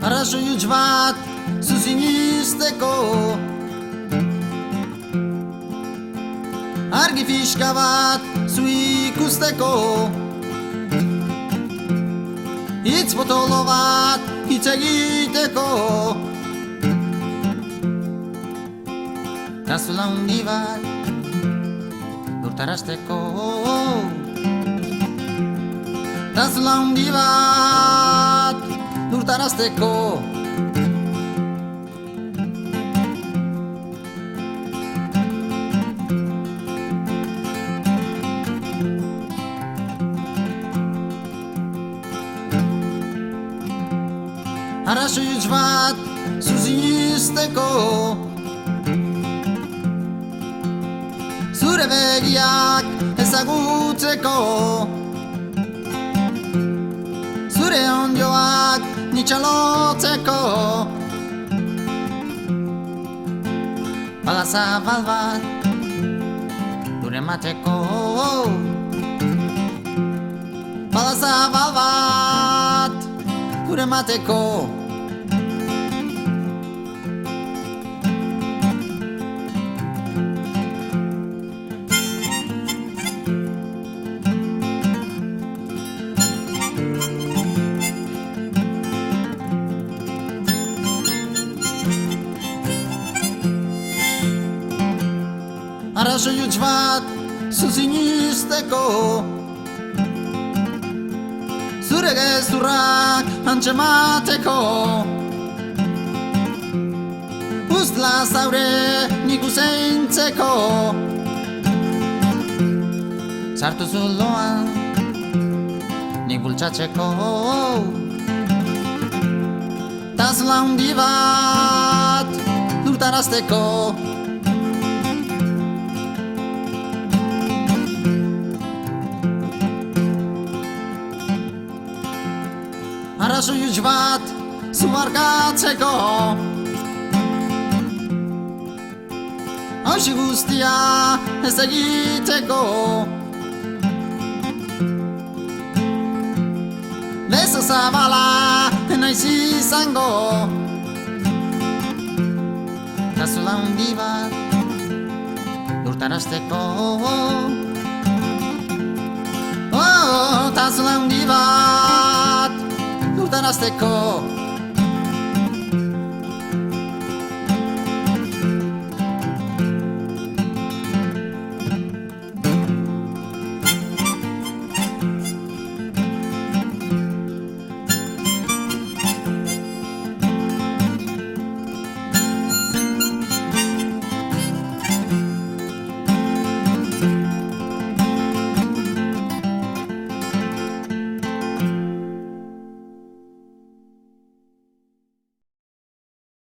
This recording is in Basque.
Arrazoi huts bat zuzinisteko, argi fiska bat zu ikusteko, hitz botolo bat hitz egiteko, kazula hundi bat lurtarazteko, kazula hundi bat lurtarazteko. Arrazoi huts bat zuzinisteko, zure begiak ezagutzeko, zure ondioak nitxalotzeko, bala zabal bat lur emateko, bala zabal bat lur emateko. Arrazoi huts bat zuzinisteko, zure gezurrak antzemateko, uztla zaure nik uzeintzeko, sartu zuloan nik bultzatzeko, tazla hundi bat lurtarazteko. Arrazoi huts bat zumarkatzeko, hausi guztia ez egiteko, beso zabala enaiz izango, kazula hundi bat lurtarazteko, kazula hundi bat lurtarazteko.